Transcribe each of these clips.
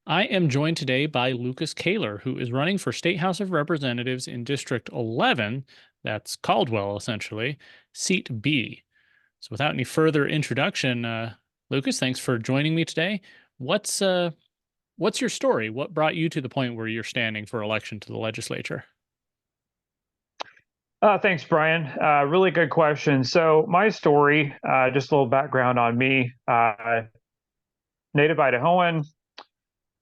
I am joined today by Lucas Cayler, who is running for State House of Representatives in District 11, that's Caldwell essentially, Seat B. So without any further introduction, Lucas, thanks for joining me today. What's uh what's your story? What brought you to the point where you're standing for election to the legislature? Thanks, Brian. Really good question. So my story, just a little background on me. Native Idahoan.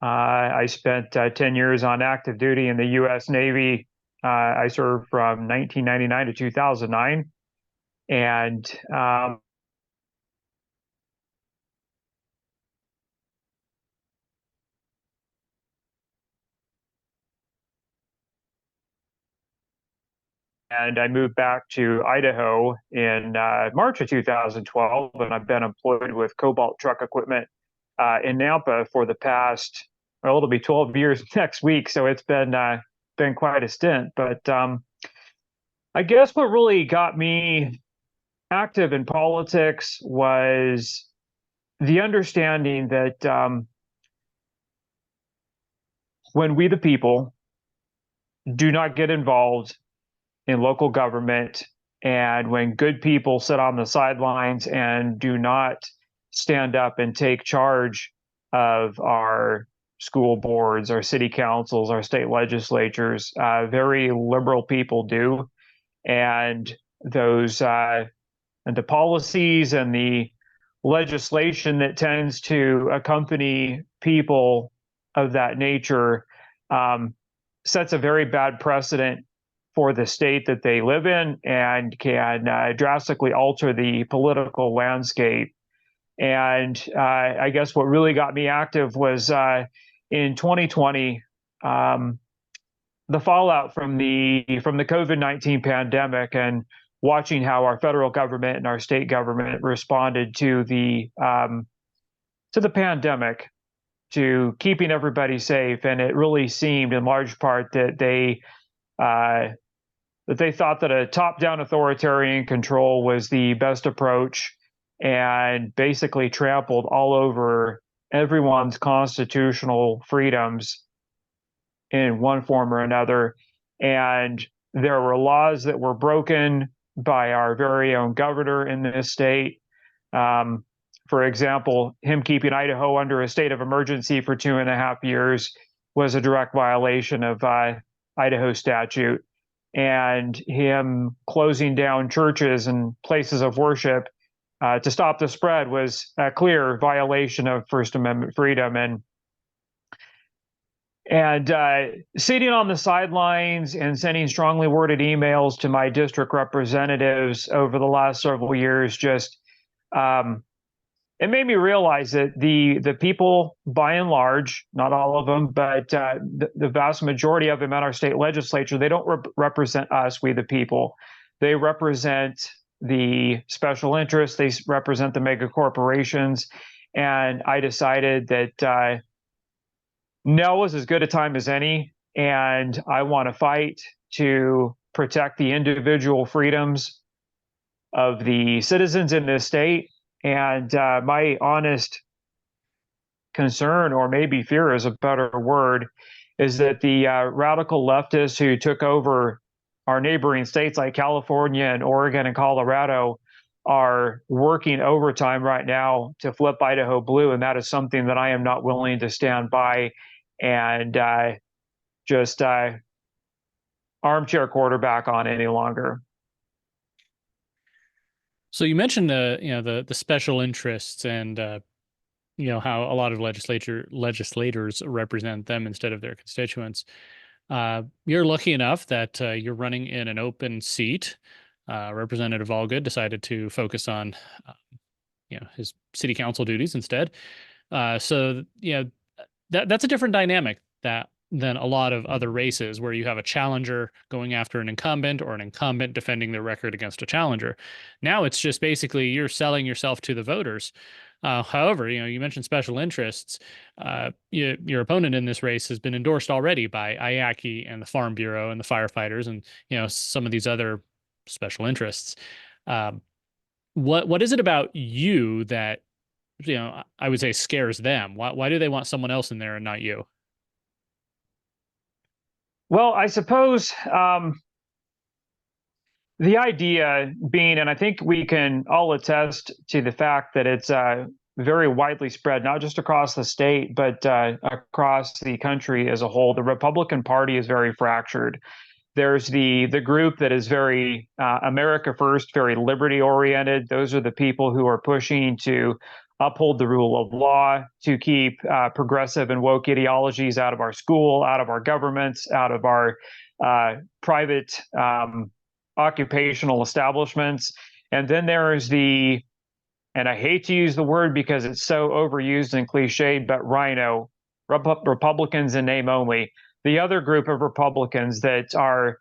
I spent 10 years on active duty in the U.S. Navy. I served from 1999 to 2009. And I moved back to Idaho in March of 2012, and I've been employed with Cobalt Truck Equipment in Nampa for the past, well, it'll be 12 years next week, so it's been quite a stint. But I guess what really got me active in politics was the understanding that when we, the people, do not get involved in local government, and when good people sit on the sidelines and do not stand up and take charge of our school boards, our city councils, our state legislatures, very liberal people do. And those and the policies and the legislation that tends to accompany people of that nature um, sets a very bad precedent for the state that they live in and can drastically alter the political landscape. And I guess what really got me active was in 2020, the fallout from the COVID-19 pandemic, and watching how our federal government and our state government responded to the pandemic, to keeping everybody safe. And it really seemed, in large part, uh, that they thought that a top-down authoritarian control was the best approach, and basically trampled all over everyone's constitutional freedoms in one form or another. And there were laws that were broken by our very own governor in this state. Um, for example, him keeping Idaho under a state of emergency for 2.5 years was a direct violation of Idaho statute. And him closing down churches and places of worship to stop the spread was a clear violation of First Amendment freedom. And sitting on the sidelines and sending strongly worded emails to my district representatives over the last several years, just um, it made me realize that the people, by and large, not all of them, but the vast majority of them at our state legislature, they don't represent us, we the people. They represent the special interests. They represent the mega corporations. And I decided that now is as good a time as any, and I want to fight to protect the individual freedoms of the citizens in this state. And my honest concern, or maybe fear is a better word, is that the radical leftists who took over our neighboring states like California and Oregon and Colorado are working overtime right now to flip Idaho blue. And that is something that I am not willing to stand by and just armchair quarterback on any longer. So you mentioned the special interests and how a lot of legislators represent them instead of their constituents. You're lucky enough that you're running in an open seat. Representative Allgood decided to focus on his city council duties instead. So that's a different dynamic than a lot of other races where you have a challenger going after an incumbent or an incumbent defending their record against a challenger. Now it's just basically you're selling yourself to the voters. However, you mentioned special interests. Your opponent in this race has been endorsed already by IACI and the Farm Bureau and the firefighters and some of these other special interests. What is it about you that I would say scares them. Why do they want someone else in there and not you? Well, I suppose the idea being, and I think we can all attest to the fact that it's very widely spread, not just across the state, but across the country as a whole. The Republican Party is very fractured. There's the group that is very America first, very liberty oriented. Those are the people who are pushing to uphold the rule of law, to keep progressive and woke ideologies out of our school, out of our governments, out of our private occupational establishments. And then there is and I hate to use the word because it's so overused and cliched, but rhino, Republicans in name only. The other group of Republicans that are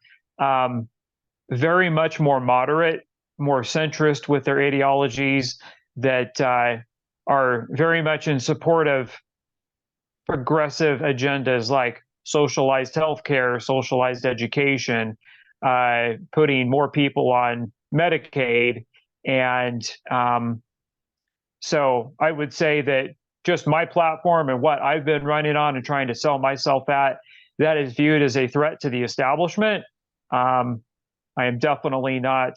very much more moderate, more centrist with their ideologies, that are very much in support of progressive agendas like socialized healthcare, socialized education, putting more people on Medicaid. And so I would say that just my platform and what I've been running on and trying to sell myself at, that is viewed as a threat to the establishment. I am definitely not,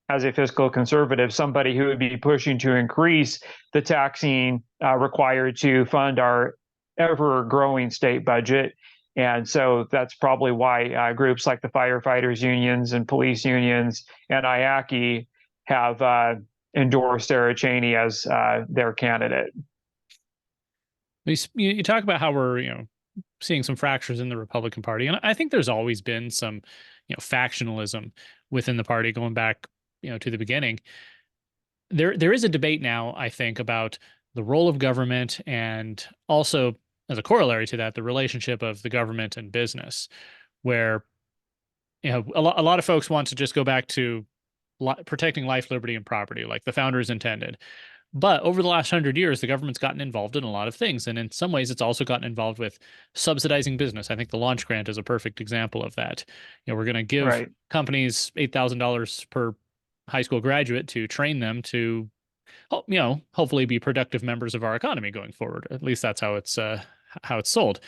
as a fiscal conservative, somebody who would be pushing to increase the taxing required to fund our ever growing state budget. And so that's probably why groups like the firefighters unions and police unions and IACI have endorsed Sarah Cheney as their candidate. You talk about how we're, seeing some fractures in the Republican Party, and I think there's always been some, factionalism within the party going back, to the beginning. There is a debate now, I think, about the role of government and also, as a corollary to that, the relationship of the government and business, where a lot of folks want to just go back to protecting life, liberty, and property, like the founders intended. But over the last 100 years, the government's gotten involved in a lot of things. And in some ways, it's also gotten involved with subsidizing business. I think the launch grant is a perfect example of that. We're going to give Right. companies $8,000 per high school graduate to train them to, hopefully be productive members of our economy going forward. At least that's how it's sold.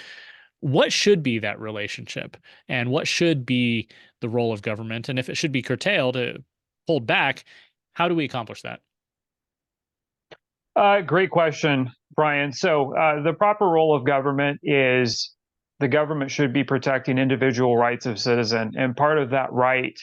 What should be that relationship, and what should be the role of government? And if it should be curtailed, pulled back, how do we accomplish that? Great question, Brian. So the proper role of government is the government should be protecting individual rights of citizen. And part of that right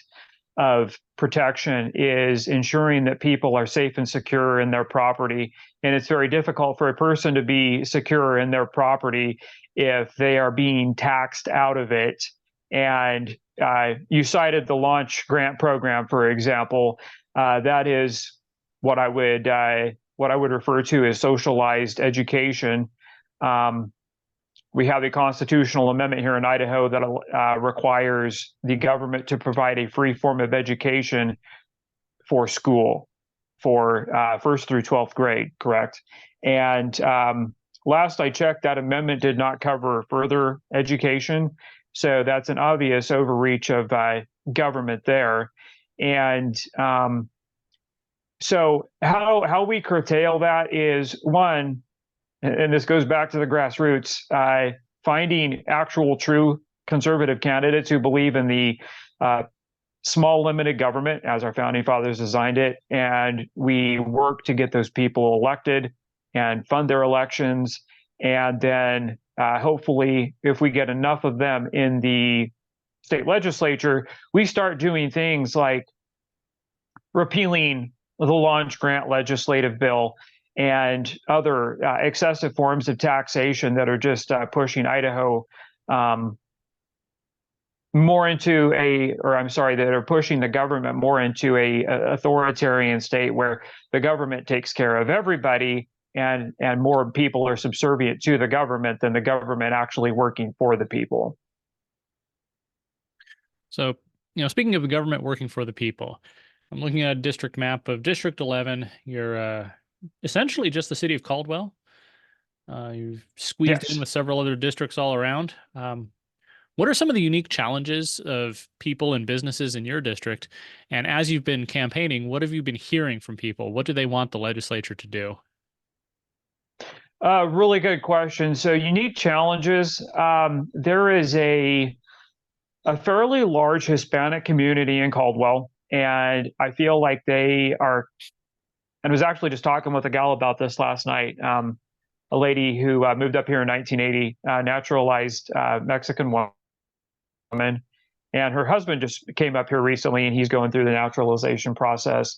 of protection is ensuring that people are safe and secure in their property. And it's very difficult for a person to be secure in their property if they are being taxed out of it. And you cited the launch grant program, for example. That is what I would refer to as socialized education. We have a constitutional amendment here in Idaho that requires the government to provide a free form of education for school for first through 12th grade, correct? And last I checked, that amendment did not cover further education. So that's an obvious overreach of government there. And so how we curtail that is, one, and this goes back to the grassroots, finding actual true conservative candidates who believe in the small limited government as our founding fathers designed it, and we work to get those people elected and fund their elections. And then hopefully, if we get enough of them in the state legislature, we start doing things like repealing the launch grant legislative bill and other excessive forms of taxation that are just pushing Idaho more into that are pushing the government more into a authoritarian state where the government takes care of everybody, and more people are subservient to the government than the government actually working for the people. So, speaking of the government working for the people, I'm looking at a district map of District 11. You're essentially just the city of Caldwell. You've squeezed in Yes. with several other districts all around. What are some of the unique challenges of people and businesses in your district? And as you've been campaigning, what have you been hearing from people? What do they want the legislature to do? Really good question. So unique challenges. There is a fairly large Hispanic community in Caldwell, and I feel like they are. And I was actually just talking with a gal about this last night. A lady who moved up here in 1980, naturalized Mexican woman, and her husband just came up here recently, and he's going through the naturalization process.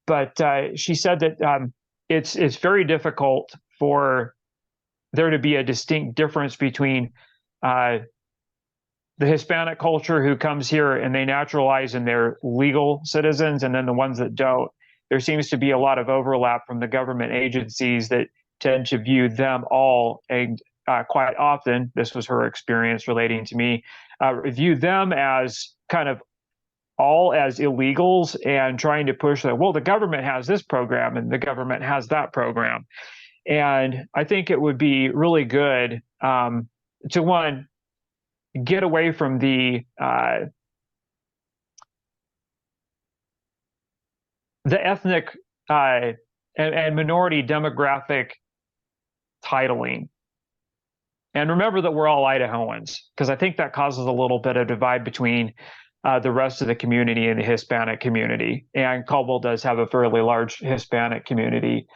But she said that it's very difficult for there to be a distinct difference between uh, the Hispanic culture who comes here and they naturalize and they're legal citizens, and then the ones that don't. There seems to be a lot of overlap from the government agencies that tend to view them all, and quite often, this was her experience relating to me, view them as kind of all as illegals and trying to push that, well, the government has this program and the government has that program. And I think it would be really good to one, get away from the ethnic and minority demographic titling. And remember that we're all Idahoans, because I think that causes a little bit of divide between the rest of the community and the Hispanic community. And Caldwell does have a fairly large Hispanic community.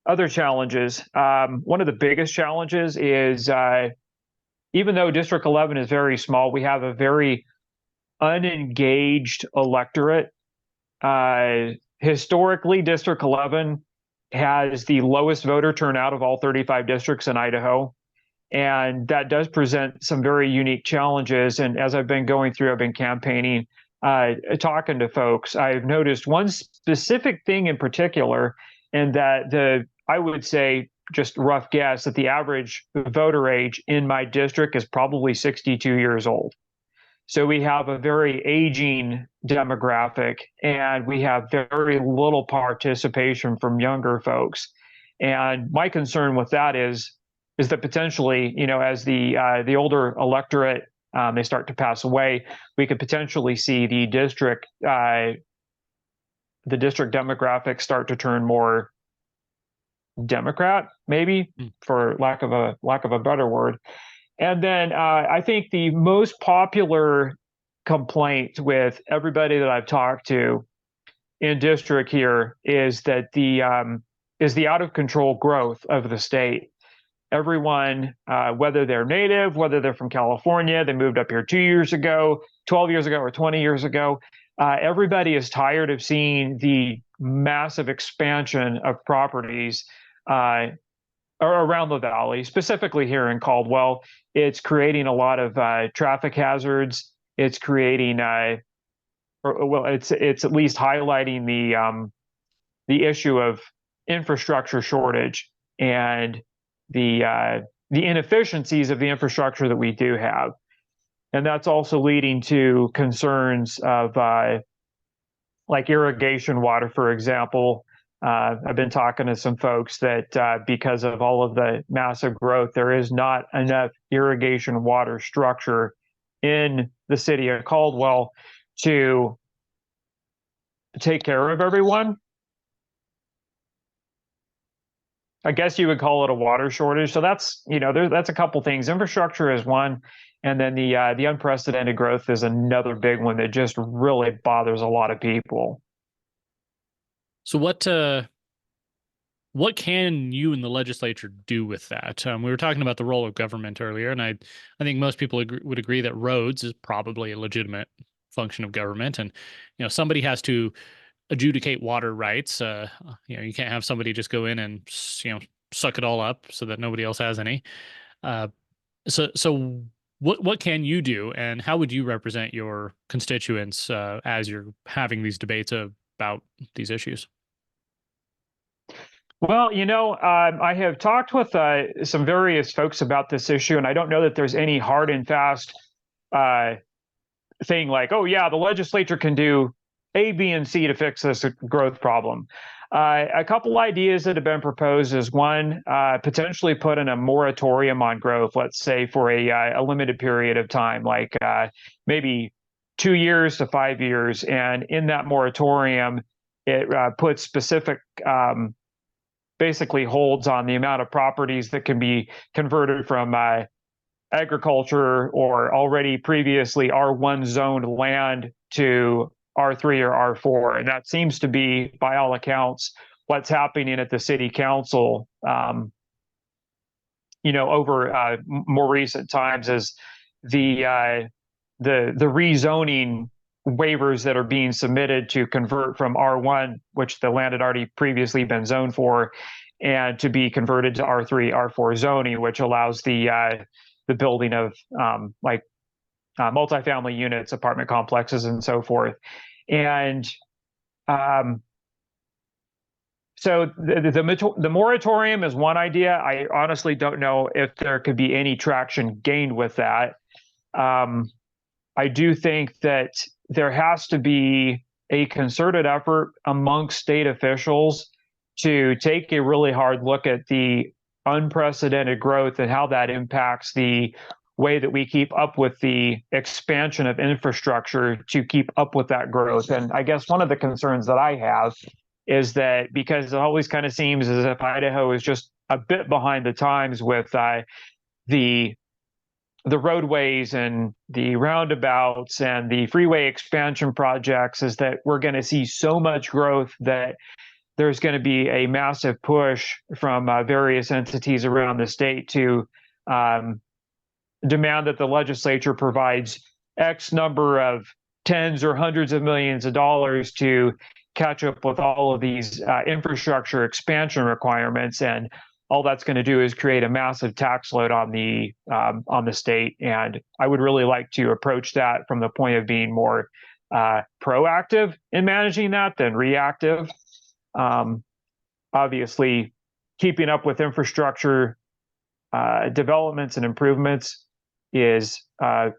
Other challenges. One of the biggest challenges is even though District 11 is very small, we have a very unengaged electorate. Historically, District 11 has the lowest voter turnout of all 35 districts in Idaho. And that does present some very unique challenges. And as I've been going through, I've been campaigning, talking to folks, I've noticed one specific thing in particular, and that I would say, just rough guess, that the average voter age in my district is probably 62 years old. So we have a very aging demographic, and we have very little participation from younger folks. And my concern with that is that potentially, as the older electorate they start to pass away, we could potentially see the district demographics start to turn more Democrat, maybe, for lack of a better word. And then I think the most popular complaint with everybody that I've talked to in district here is that the out of control growth of the state. Everyone, whether they're native, whether they're from California, they moved up here 2 years ago, 12 years ago, or 20 years ago, everybody is tired of seeing the massive expansion of properties around the valley, specifically here in Caldwell. It's creating a lot of traffic hazards. It's creating, it's at least highlighting the issue of infrastructure shortage and the inefficiencies of the infrastructure that we do have. And that's also leading to concerns of like irrigation water, for example. I've been talking to some folks that because of all of the massive growth, there is not enough irrigation water structure in the city of Caldwell to take care of everyone. I guess you would call it a water shortage. So that's, that's a couple things. Infrastructure is one, and then the unprecedented growth is another big one that just really bothers a lot of people. So what can you and the legislature do with that? We were talking about the role of government earlier, and I think most people would agree that roads is probably a legitimate function of government, and somebody has to adjudicate water rights. You can't have somebody just go in and suck it all up so that nobody else has any. So what can you do, and how would you represent your constituents as you're having these debates about these issues? Well, I have talked with some various folks about this issue, and I don't know that there's any hard and fast thing like, oh yeah, the legislature can do A, B, and C to fix this growth problem. A couple ideas that have been proposed is one, potentially put in a moratorium on growth, let's say for a limited period of time, like maybe 2 years to 5 years. And in that moratorium, it puts specific basically holds on the amount of properties that can be converted from agriculture or already previously R1 zoned land to R3 or R4. And that seems to be, by all accounts, what's happening at the city council, over more recent times, is the rezoning waivers that are being submitted to convert from R1, which the land had already previously been zoned for, and to be converted to R3, R4 zoning, which allows the building of multifamily units, apartment complexes, and so forth. And so the moratorium is one idea. I honestly don't know if there could be any traction gained with that. I do think that there has to be a concerted effort amongst state officials to take a really hard look at the unprecedented growth and how that impacts the way that we keep up with the expansion of infrastructure to keep up with that growth. And I guess one of the concerns that I have is that, because it always kind of seems as if Idaho is just a bit behind the times with the roadways and the roundabouts and the freeway expansion projects, is that we're going to see so much growth that there's going to be a massive push from various entities around the state to demand that the legislature provides X number of tens or hundreds of millions of dollars to catch up with all of these infrastructure expansion requirements. And all that's going to do is create a massive tax load on the state. And I would really like to approach that from the point of being more proactive in managing that than reactive. Obviously, keeping up with infrastructure developments and improvements is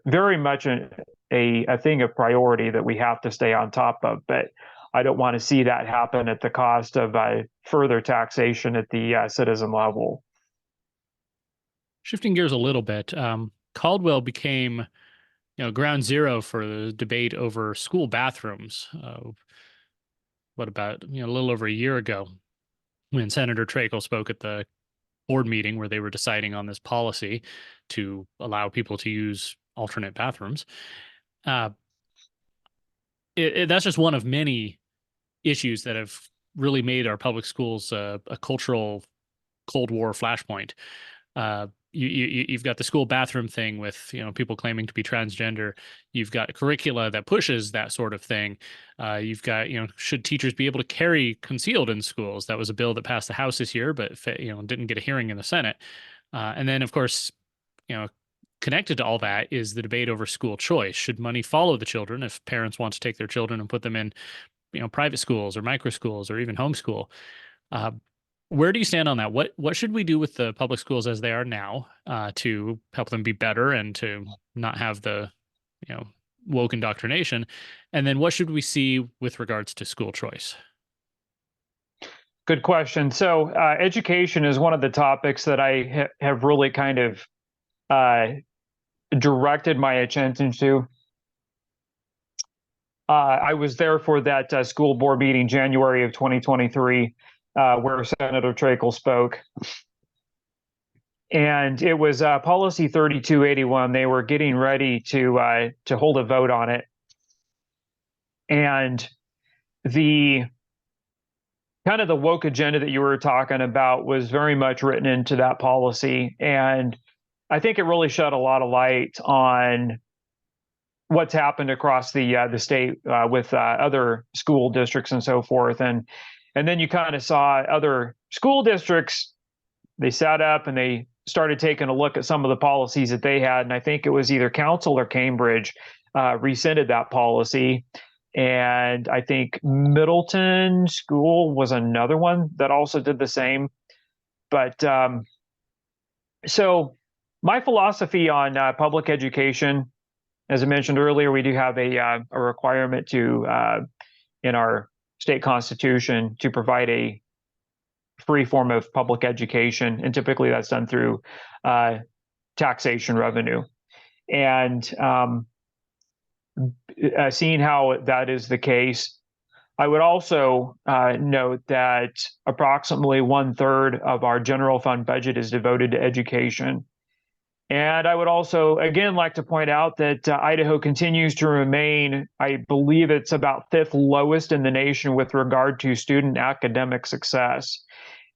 very much a thing of priority that we have to stay on top of. But I don't want to see that happen at the cost of further taxation at the citizen level. Shifting gears a little bit, Caldwell became, ground zero for the debate over school bathrooms. What about, a little over a year ago, when Senator Trachel spoke at the board meeting where they were deciding on this policy to allow people to use alternate bathrooms. That's just one of many issues that have really made our public schools a cultural Cold War flashpoint. You've got the school bathroom thing with people claiming to be transgender. You've got curricula that pushes that sort of thing. You've got should teachers be able to carry concealed in schools? That was a bill that passed the House this year, but didn't get a hearing in the Senate. And then of course connected to all that is the debate over school choice. Should money follow the children if parents want to take their children and put them in private schools or micro schools or even homeschool? Where do you stand on that? What should we do with the public schools as they are now to help them be better and to not have the woke indoctrination? And then what should we see with regards to school choice? Good question. So education is one of the topics that I have really kind of directed my attention to. I was there for that school board meeting, January of 2023, where Senator Trachel spoke. And it was policy 3281. They were getting ready to hold a vote on it. And the kind of the woke agenda that you were talking about was very much written into that policy. And I think it really shed a lot of light on what's happened across the state with other school districts and so forth. And then you kind of saw other school districts, they sat up and they started taking a look at some of the policies that they had. And I think it was either Council or Cambridge rescinded that policy. And I think Middleton School was another one that also did the same. But so my philosophy on public education, as I mentioned earlier, we do have a requirement to in our state constitution to provide a free form of public education, and typically that's done through taxation revenue. And seeing how that is the case, I would also note that approximately 1/3 of our general fund budget is devoted to education. And I would also, again, like to point out that Idaho continues to remain, I believe it's about fifth lowest in the nation with regard to student academic success.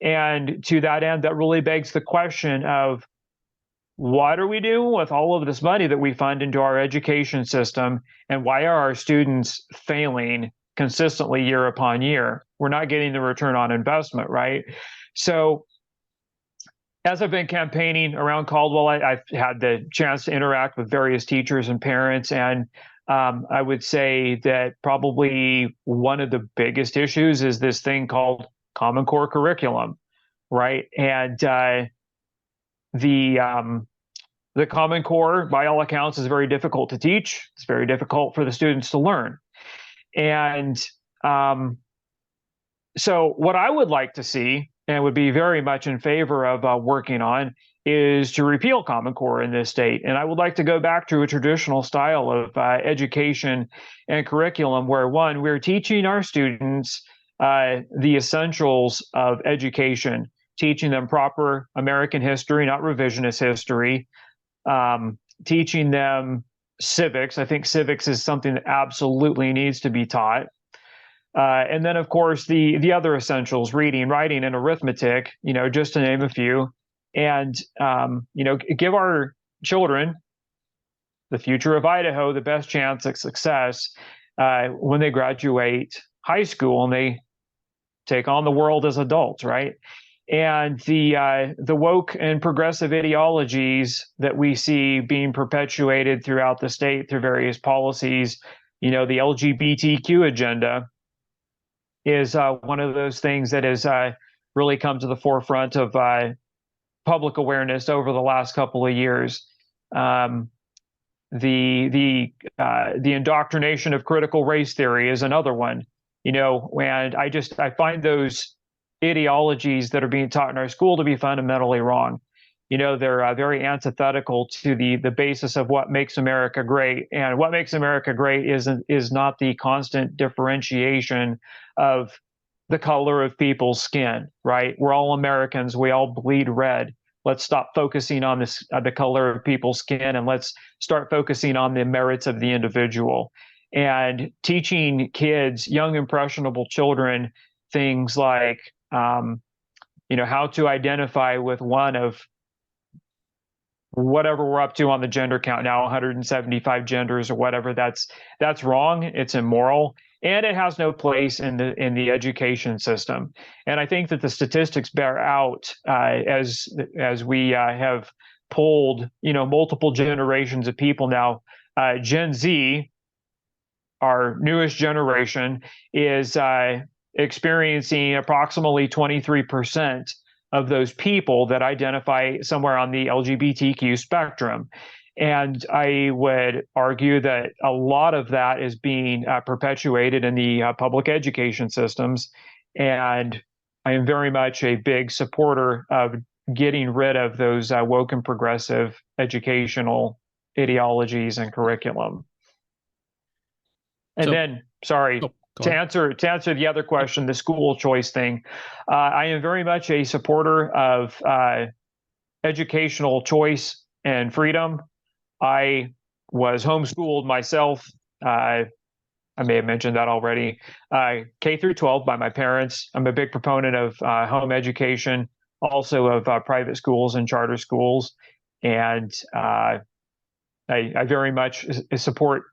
And to that end, that really begs the question of what are we doing with all of this money that we fund into our education system? And why are our students failing consistently year upon year? We're not getting the return on investment, right? So, as I've been campaigning around Caldwell, I've had the chance to interact with various teachers and parents. And I would say that probably one of the biggest issues is this thing called Common Core curriculum, right? And the the Common Core, by all accounts, is very difficult to teach. It's very difficult for the students to learn. And um, so, what I would like to see, and would be very much in favor of working on, is to repeal Common Core in this state. And I would like to go back to a traditional style of education and curriculum where, one, we're teaching our students the essentials of education, teaching them proper American history, not revisionist history, teaching them civics. I think civics is something that absolutely needs to be taught. And then, of course, the other essentials: reading, writing, and arithmetic. Just to name a few. And give our children, the future of Idaho, the best chance at success when they graduate high school and they take on the world as adults, right? And the woke and progressive ideologies that we see being perpetuated throughout the state through various policies, the LGBTQ agenda is one of those things that has really come to the forefront of public awareness over the last couple of years. Um, the indoctrination of critical race theory is another one. And I find those ideologies that are being taught in our school to be fundamentally wrong. They're very antithetical to the basis of what makes America great. And what makes America great is not the constant differentiation of the color of people's skin, right? We're all Americans. We all bleed red. Let's stop focusing on the color of people's skin, and let's start focusing on the merits of the individual. And teaching kids, young impressionable children, things like how to identify with one of whatever we're up to on the gender count now, 175 genders or whatever. That's wrong. It's immoral, and it has no place in the education system. And I think that the statistics bear out as we have polled multiple generations of people now. Gen Z, our newest generation, is experiencing approximately 23% of those people that identify somewhere on the LGBTQ spectrum. And I would argue that a lot of that is being perpetuated in the public education systems. And I am very much a big supporter of getting rid of those woke and progressive educational ideologies and curriculum. And So, then, sorry, oh, go to ahead. answer the other question, the school choice thing, I am very much a supporter of educational choice and freedom. I was homeschooled myself. I may have mentioned that already. K through 12 by my parents. I'm a big proponent of home education, also of private schools and charter schools, and I very much support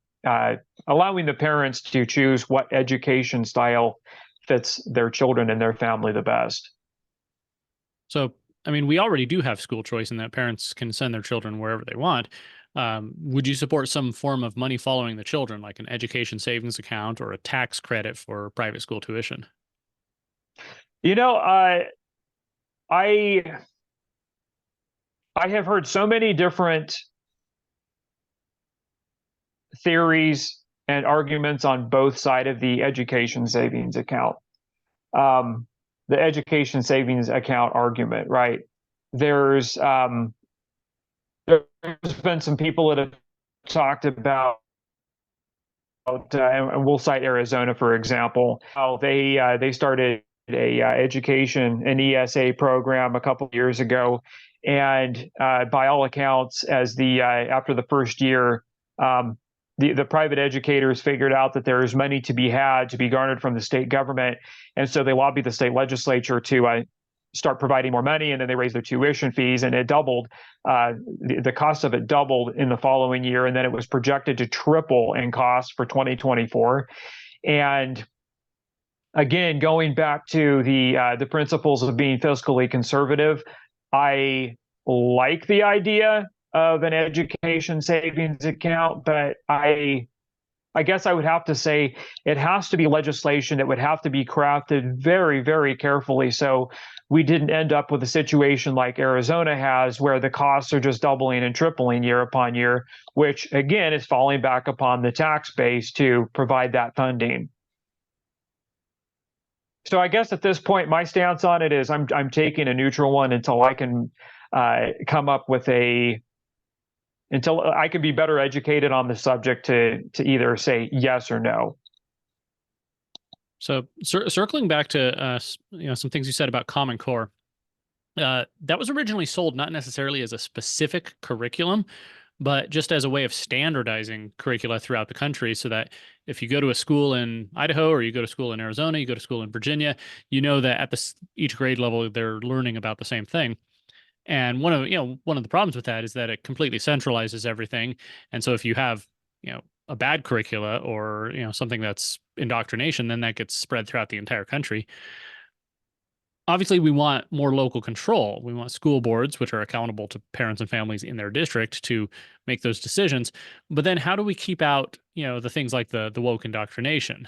allowing the parents to choose what education style fits their children and their family the best. So, I mean, we already do have school choice in that parents can send their children wherever they want. Would you support some form of money following the children, like an education savings account or a tax credit for private school tuition? You know, I I have heard so many different theories and arguments on both sides of the education savings account. Um, the education savings account argument, right? There's there's been some people that have talked about and we'll cite Arizona for example, how they started a education an ESA program a couple of years ago, and by all accounts, as the after the first year, um, the private educators figured out that there's money to be had to be garnered from the state government, and so they lobbied the state legislature to start providing more money, and then they raised their tuition fees, and it doubled. The cost of it doubled in the following year, and then it was projected to triple in cost for 2024. And again, going back to the principles of being fiscally conservative, I like the idea of an education savings account, but I guess I would have to say it has to be legislation that would have to be crafted very, very carefully, so we didn't end up with a situation like Arizona has, where the costs are just doubling and tripling year upon year, which again is falling back upon the tax base to provide that funding. So I guess at this point, my stance on it is I'm taking a neutral one until I can come up with until I can be better educated on the subject to either say yes or no. So circling back to some things you said about Common Core, that was originally sold not necessarily as a specific curriculum, but just as a way of standardizing curricula throughout the country, so that if you go to a school in Idaho or you go to school in Arizona, you go to school in Virginia, you know that at each grade level they're learning about the same thing. And one of the problems with that is that it completely centralizes everything. And so if you have, a bad curricula or, something that's indoctrination, then that gets spread throughout the entire country. Obviously, we want more local control. We want school boards, which are accountable to parents and families in their district, to make those decisions. But then how do we keep out, the things like the woke indoctrination?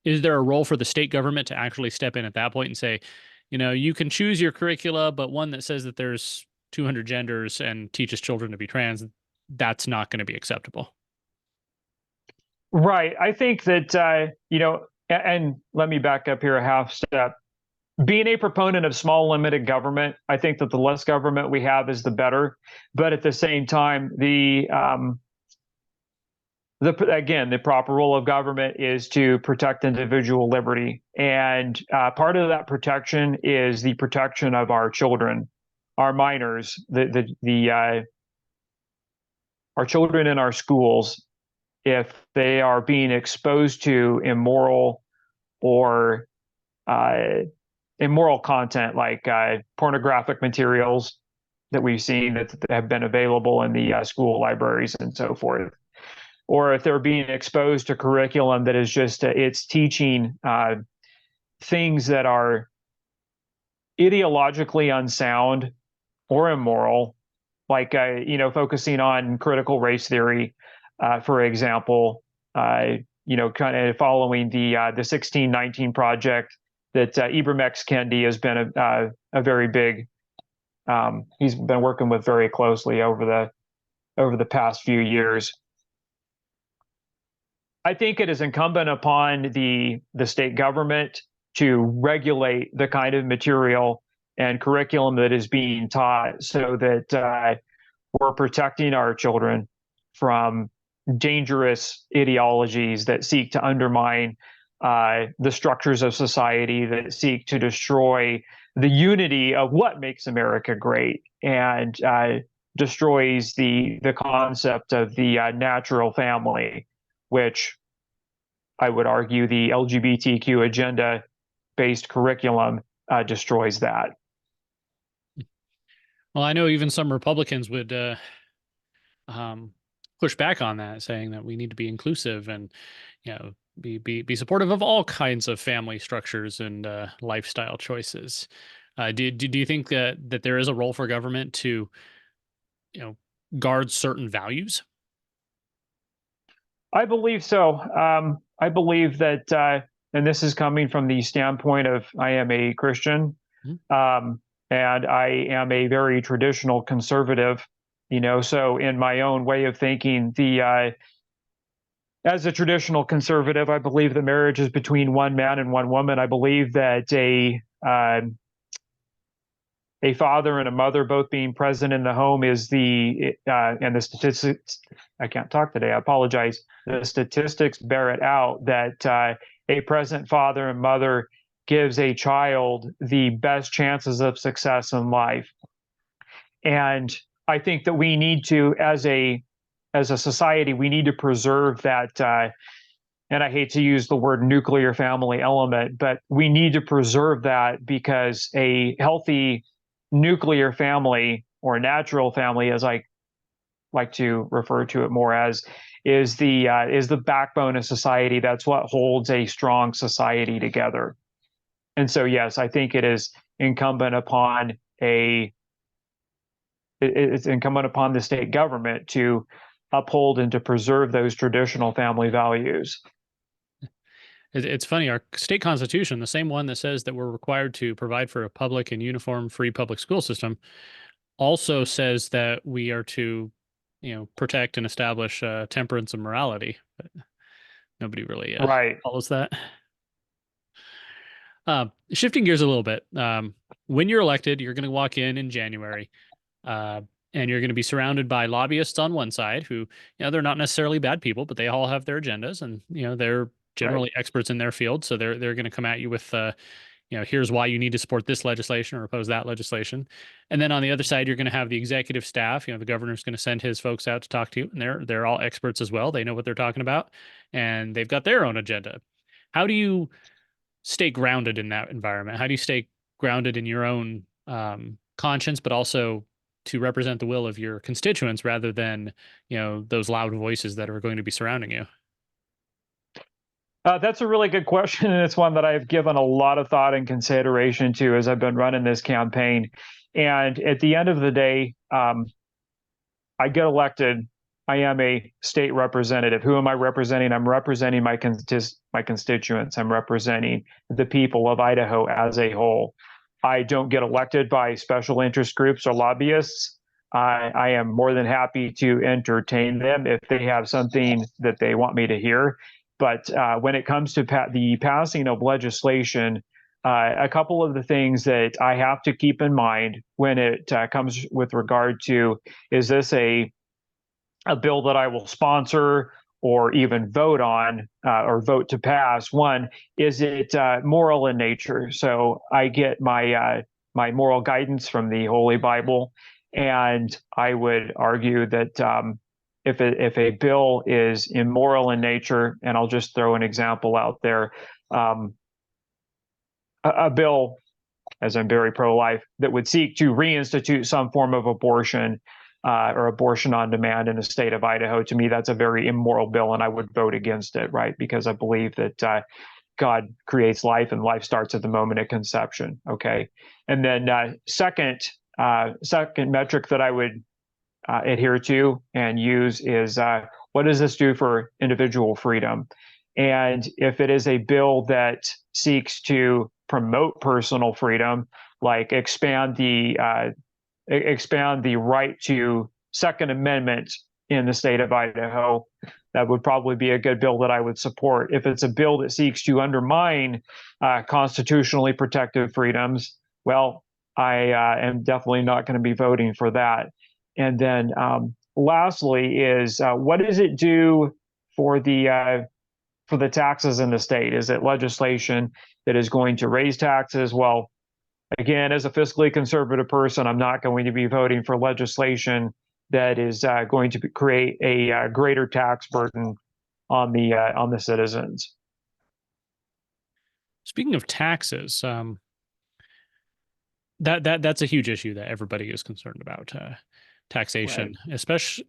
Is there a role for the state government to actually step in at that point and say, you can choose your curricula, but one that says that there's 200 genders and teaches children to be trans, that's not going to be acceptable. Right. I think that, and let me back up here a half step. Being a proponent of small limited government, I think that the less government we have is the better. But at the same time, the proper role of government is to protect individual liberty, and part of that protection is the protection of our children, our minors, our children in our schools, if they are being exposed to immoral or immoral content like pornographic materials that we've seen that have been available in the school libraries and so forth, or if they're being exposed to curriculum that is just it's teaching things that are ideologically unsound or immoral, like focusing on critical race theory, for example, kind of following the 1619 project that Ibram X. Kendi has been a very big. He's been working with very closely over the past few years. I think it is incumbent upon the state government to regulate the kind of material and curriculum that is being taught, so that we're protecting our children from dangerous ideologies that seek to undermine the structures of society, that seek to destroy the unity of what makes America great, and destroys the concept of the natural family, which I would argue the LGBTQ agenda-based curriculum destroys that. Well, I know even some Republicans would um, push back on that, saying that we need to be inclusive and, be supportive of all kinds of family structures and lifestyle choices. Do you think that there is a role for government to, guard certain values? I believe so. I believe that, and this is coming from the standpoint of I am a Christian, um, and I am a very traditional conservative. So in my own way of thinking, as a traditional conservative, I believe that marriage is between one man and one woman. I believe that a father and a mother both being present in the home is and the statistics, I can't talk today, I apologize. The statistics bear it out that a present father and mother gives a child the best chances of success in life. And I think that we need to, as a society, we need to preserve that. And I hate to use the word nuclear family element, but we need to preserve that because a healthy nuclear family or natural family, as I like to refer to it more as, is the backbone of society. That's what holds a strong society together. And so, yes, I think it is incumbent upon it's incumbent upon the state government to uphold and to preserve those traditional family values. It's funny, our state constitution, the same one that says that we're required to provide for a public and uniform free public school system, also says that we are to, protect and establish temperance and morality. But nobody really Right. follows that. Shifting gears a little bit, when you're elected, you're going to walk in January, uh, and you're going to be surrounded by lobbyists on one side who, they're not necessarily bad people, but they all have their agendas, and they're Right. generally experts in their field, so they're going to come at you with, here's why you need to support this legislation or oppose that legislation. And then on the other side, you're going to have the executive staff. The governor's going to send his folks out to talk to you, and they're all experts as well. They know what they're talking about, and they've got their own agenda. How do you stay grounded in that environment? How do you stay grounded in your own conscience, but also to represent the will of your constituents rather than, those loud voices that are going to be surrounding you? That's a really good question, and it's one that I've given a lot of thought and consideration to as I've been running this campaign. And at the end of the day, I get elected. I am a state representative. Who am I representing? I'm representing my constituents. I'm representing the people of Idaho as a whole. I don't get elected by special interest groups or lobbyists. I am more than happy to entertain them if they have something that they want me to hear. But when it comes to the passing of legislation, a couple of the things that I have to keep in mind when it comes with regard to, is this a bill that I will sponsor or even vote on or vote to pass? One, is it moral in nature? So I get my moral guidance from the Holy Bible, and I would argue that if a bill is immoral in nature, and I'll just throw an example out there, a bill, as I'm very pro-life, that would seek to reinstitute some form of abortion or abortion on demand in the state of Idaho, to me, that's a very immoral bill, and I would vote against it, right? Because I believe that God creates life, and life starts at the moment of conception. Okay, and then second metric that I would adhere to and use is what does this do for individual freedom? And if it is a bill that seeks to promote personal freedom, like expand the right to Second Amendment in the state of Idaho, that would probably be a good bill that I would support. If it's a bill that seeks to undermine constitutionally protected freedoms, well, I am definitely not going to be voting for that. And then lastly is what does it do for the taxes in the state? Is it legislation that is going to raise taxes? Well, again, as a fiscally conservative person, I'm not going to be voting for legislation that is going to create a greater tax burden on the citizens. Speaking of taxes, that's a huge issue that everybody is concerned about. Taxation, Right. especially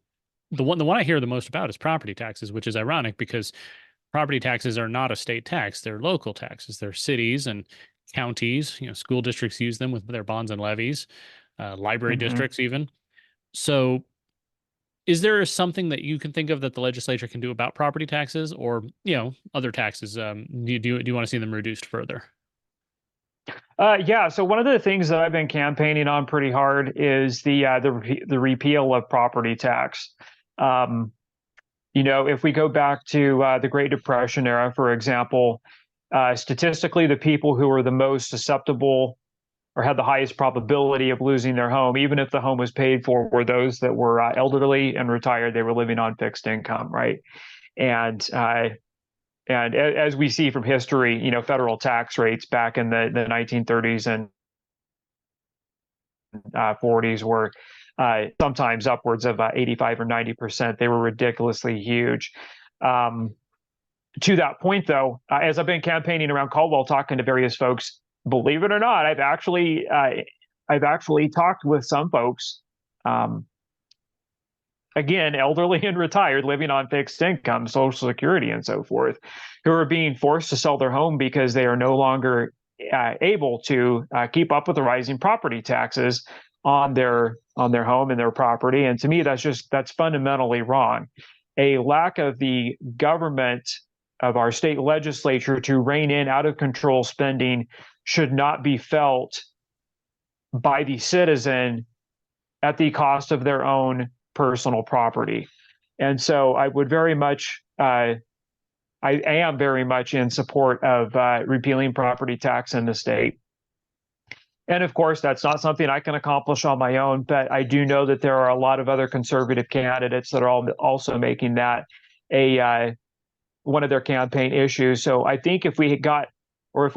the one I hear the most about is property taxes, which is ironic because property taxes are not a state tax; they're local taxes. They're cities and counties. School districts use them with their bonds and levies, library Mm-hmm. districts even. So, is there something that you can think of that the legislature can do about property taxes, or other taxes? Do you want to see them reduced further? Yeah. So one of the things that I've been campaigning on pretty hard is the repeal of property tax. Um, if we go back to the Great Depression era, for example, statistically, the people who were the most susceptible or had the highest probability of losing their home, even if the home was paid for, were those that were elderly and retired. They were living on fixed income, right? And as we see from history, federal tax rates back in the 1930s and 40s were sometimes upwards of 85 or 90%. They were ridiculously huge. To that point, though, as I've been campaigning around Caldwell, talking to various folks, believe it or not, I've actually talked with some folks, again, elderly and retired, living on fixed income, Social Security, and so forth, who are being forced to sell their home because they are no longer able to keep up with the rising property taxes on their home and their property. And to me, that's fundamentally wrong. A lack of the government of our state legislature to rein in out of control spending should not be felt by the citizen at the cost of their own personal property. And so I would very much, I am very much in support of repealing property tax in the state. And of course, that's not something I can accomplish on my own, but I do know that there are a lot of other conservative candidates that are also making that one of their campaign issues. So I think if we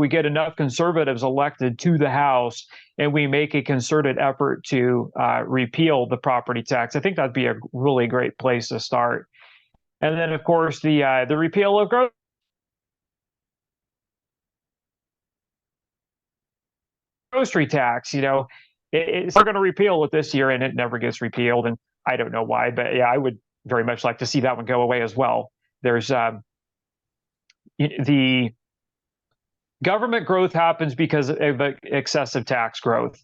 get enough conservatives elected to the House and we make a concerted effort to repeal the property tax, I think that'd be a really great place to start. And then, of course, the repeal of grocery tax. We're going to repeal it this year, and it never gets repealed, and I don't know why, but yeah, I would very much like to see that one go away as well. There's the government growth happens because of excessive tax growth.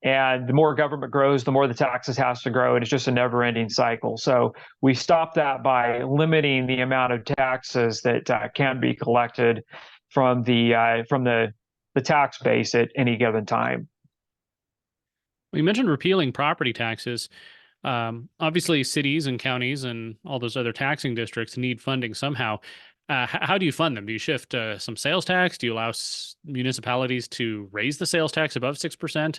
And the more government grows, the more the taxes has to grow. And it's just a never ending cycle. So we stop that by limiting the amount of taxes that can be collected from the tax base at any given time. Well, you mentioned repealing property taxes. Obviously, cities and counties and all those other taxing districts need funding somehow. How do you fund them? Do you shift some sales tax? Do you allow municipalities to raise the sales tax above 6%?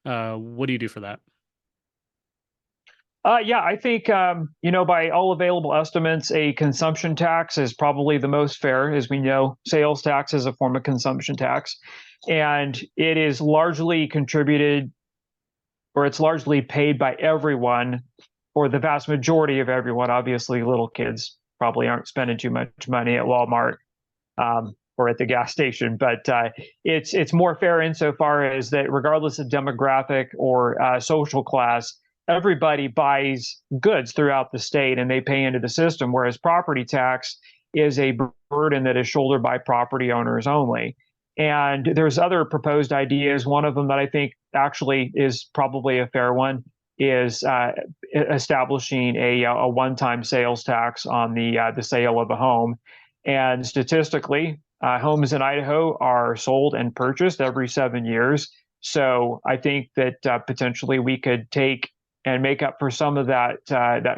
What do you do for that? Yeah, I think, by all available estimates, a consumption tax is probably the most fair. As we know, sales tax is a form of consumption tax, and it is largely contributed, or it's largely paid by everyone, or the vast majority of everyone. Obviously, little kids probably aren't spending too much money at Walmart or at the gas station, but it's more fair insofar as that regardless of demographic or social class, everybody buys goods throughout the state and they pay into the system, whereas property tax is a burden that is shouldered by property owners only. And there's other proposed ideas. One of them that I think actually is probably a fair one is establishing a one-time sales tax on the sale of a home. And statistically, homes in Idaho are sold and purchased every 7 years. So I think that potentially we could take and make up for some of that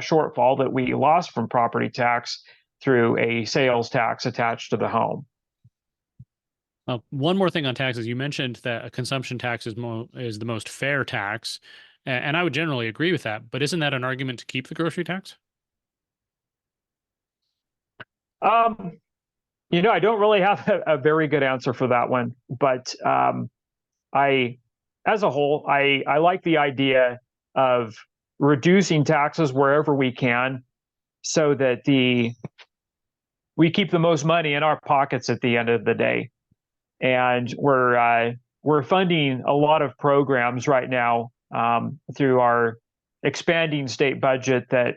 shortfall that we lost from property tax through a sales tax attached to the home. One more thing on taxes. You mentioned that a consumption tax is the most fair tax, and I would generally agree with that. But isn't that an argument to keep the grocery tax? I don't really have a very good answer for that one, but as a whole, I like the idea of reducing taxes wherever we can, so that we keep the most money in our pockets at the end of the day. And we're funding a lot of programs right now through our expanding state budget that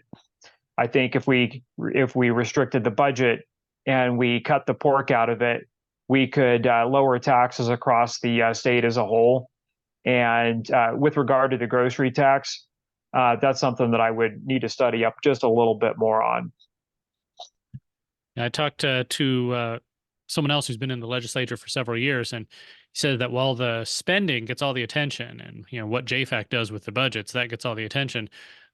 I think if we restricted the budget and we cut the pork out of it, we could lower taxes across the state as a whole. And with regard to the grocery tax, that's something that I would need to study up just a little bit more on. I talked to someone else who's been in the legislature for several years, and he said that while the spending gets all the attention, and what JFAC does with the budgets, that gets all the attention,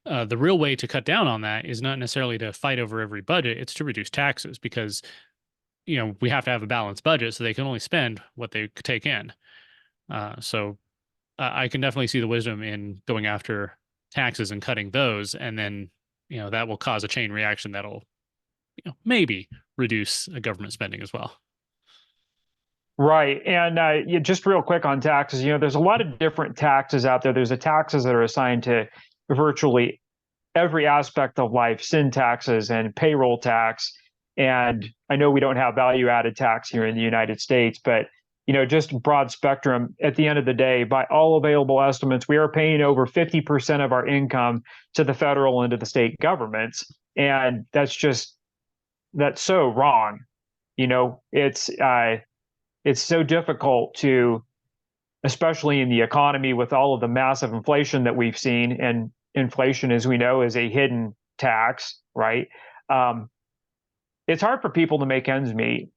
the real way to cut down on that is not necessarily to fight over every budget, it's to reduce taxes, because we have to have a balanced budget, so they can only spend what they take in. So I can definitely see the wisdom in going after taxes and cutting those, and then that will cause a chain reaction that'll maybe reduce government spending as well. Right. And yeah, just real quick on taxes, there's a lot of different taxes out there. There's the taxes that are assigned to virtually every aspect of life, sin taxes and payroll tax. And I know we don't have value added tax here in the United States, but just broad spectrum, at the end of the day, by all available estimates, we are paying over 50% of our income to the federal and to the state governments. And that's so wrong. It's so difficult to, especially in the economy with all of the massive inflation that we've seen, and inflation, as we know, is a hidden tax, right? Um, it's hard for people to make ends meet,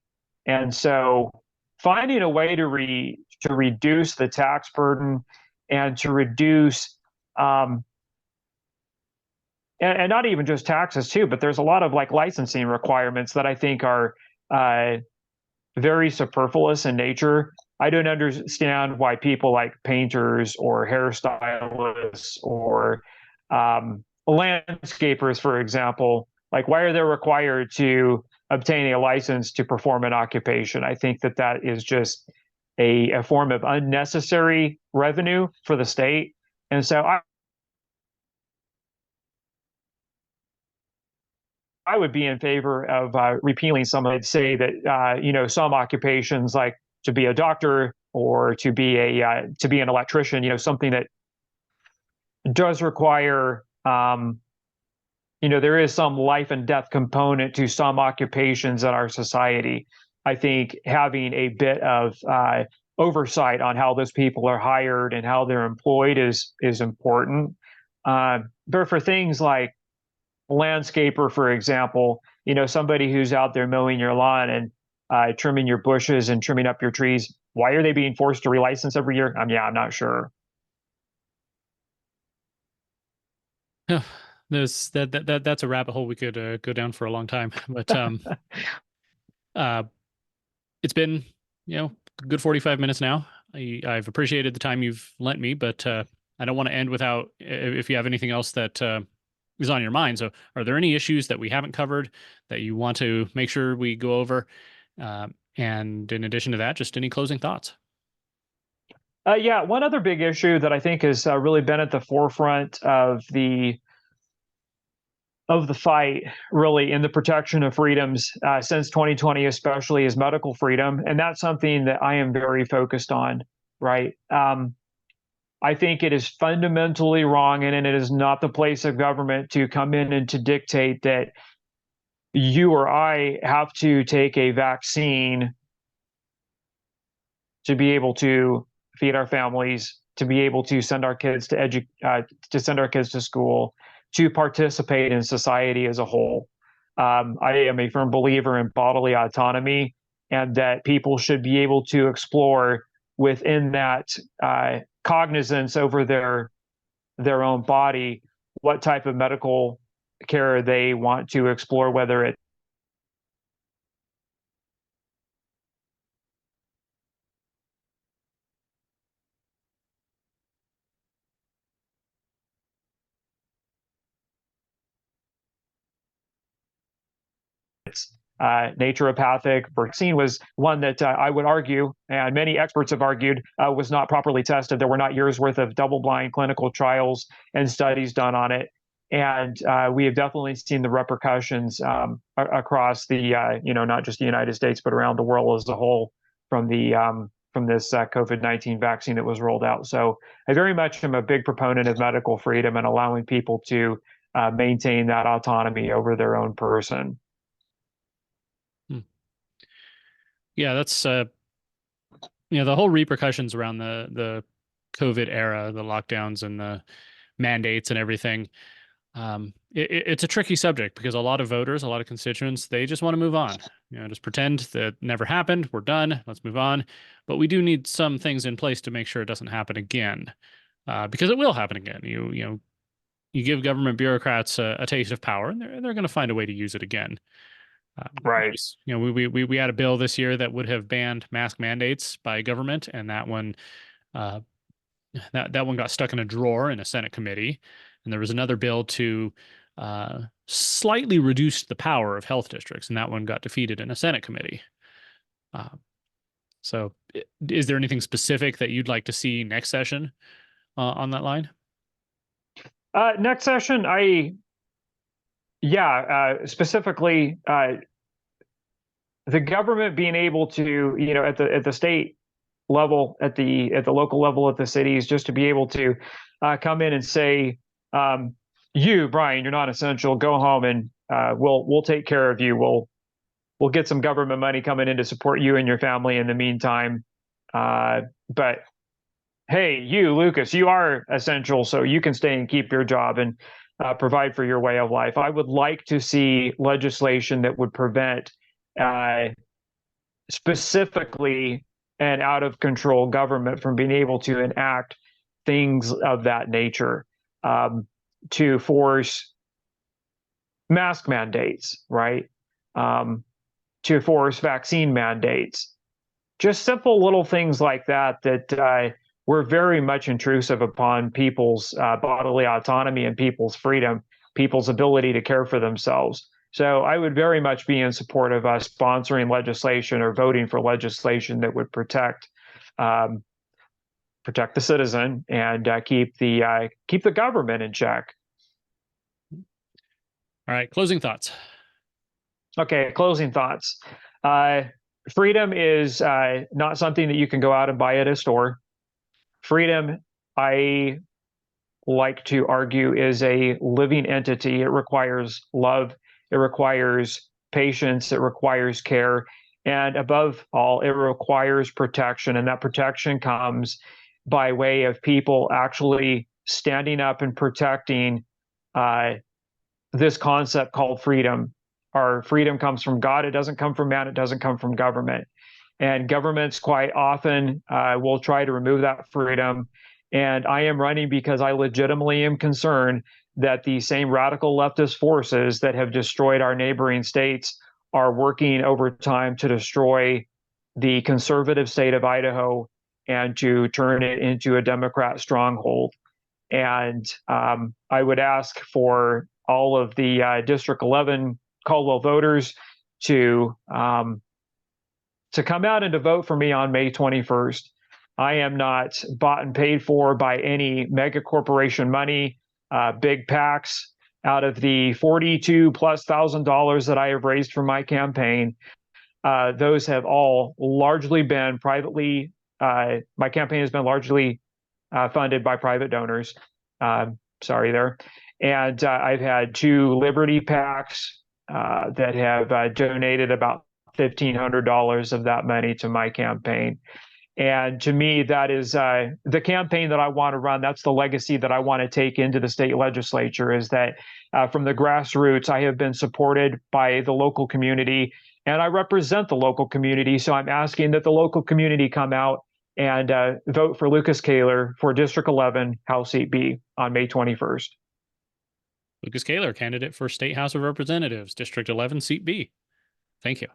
and so finding a way to reduce the tax burden and to reduce um, and not even just taxes too, but there's a lot of like licensing requirements that I think are uh, very superfluous in nature. I don't understand why people like painters or hairstylists or landscapers, for example, like why are they required to obtain a license to perform an occupation? I think that that is just a form of unnecessary revenue for the state. And so I would be in favor of repealing some. I'd say that some occupations like to be a doctor or to be an electrician, something that does require there is some life and death component to some occupations in our society. I think having a bit of oversight on how those people are hired and how they're employed is important. But for things like landscaper, for example, somebody who's out there mowing your lawn and trimming your bushes and trimming up your trees, why are they being forced to relicense every year? Yeah, I'm not sure. Yeah, that's a rabbit hole we could go down for a long time. But uh, it's been a good 45 minutes now. I've appreciated the time you've lent me, but I don't want to end without if you have anything else that is on your mind. So, are there any issues that we haven't covered that you want to make sure we go over? And in addition to that, just any closing thoughts? Yeah, one other big issue that I think has really been at the forefront of the fight, really, in the protection of freedoms since 2020, especially, is medical freedom, and that's something that I am very focused on. Right. I think it is fundamentally wrong, and it is not the place of government to come in and to dictate that you or I have to take a vaccine to be able to feed our families, to be able to send our kids to send our kids to school, to participate in society as a whole. I am a firm believer in bodily autonomy, and that people should be able to explore within that cognizance over their own body what type of medical care they want to explore, whether it naturopathic. Vaccine was one that I would argue, and many experts have argued, was not properly tested. There were not years worth of double-blind clinical trials and studies done on it. And we have definitely seen the repercussions across the, not just the United States, but around the world as a whole from this COVID-19 vaccine that was rolled out. So I very much am a big proponent of medical freedom and allowing people to maintain that autonomy over their own person. Hmm. Yeah, that's the whole repercussions around the COVID era, the lockdowns and the mandates and everything. It's a tricky subject because a lot of voters, a lot of constituents, they just want to move on. Just pretend that never happened. We're done. Let's move on. But we do need some things in place to make sure it doesn't happen again, because it will happen again. You give government bureaucrats a taste of power, and they're going to find a way to use it again. Right. We had a bill this year that would have banned mask mandates by government, and that one That one got stuck in a drawer in a Senate committee, and there was another bill to slightly reduce the power of health districts, and that one got defeated in a Senate committee. Uh, so, is there anything specific that you'd like to see next session on that line? Next session, specifically, the government being able to, at the state level, at the local level, at the cities, just to be able to come in and say, you, Brian, you're not essential. Go home, and we'll take care of you. We'll get some government money coming in to support you and your family in the meantime. But hey, you, Lucas, you are essential, so you can stay and keep your job and provide for your way of life. I would like to see legislation that would prevent specifically an out of control government from being able to enact things of that nature, to force mask mandates, right? To force vaccine mandates, just simple little things like that were very much intrusive upon people's bodily autonomy and people's freedom, people's ability to care for themselves. So I would very much be in support of us sponsoring legislation or voting for legislation that would protect the citizen and keep the government in check. All right, closing thoughts. Okay, closing thoughts. Freedom is not something that you can go out and buy at a store. Freedom, I like to argue, is a living entity. It requires love, it requires patience, it requires care, and above all, it requires protection. And that protection comes by way of people actually standing up and protecting this concept called freedom. Our freedom comes from God. It doesn't come from man. It doesn't come from government. And governments quite often will try to remove that freedom. And I am running because I legitimately am concerned that the same radical leftist forces that have destroyed our neighboring states are working over time to destroy the conservative state of Idaho and to turn it into a Democrat stronghold. And I would ask for all of the District 11 Caldwell voters to come out and to vote for me on May 21st. I am not bought and paid for by any mega corporation money, big PACs. Out of the $42,000+ that I have raised for my campaign, those have all largely been privately. My campaign has been largely funded by private donors. Sorry there. And I've had 2 Liberty PACs that have donated about $1,500 of that money to my campaign. And to me, that is the campaign that I want to run. That's the legacy that I want to take into the state legislature, is that from the grassroots, I have been supported by the local community, and I represent the local community. So I'm asking that the local community come out and vote for Lucas Cayler for District 11, House Seat B on May 21st. Lucas Cayler, candidate for State House of Representatives, District 11, Seat B. Thank you.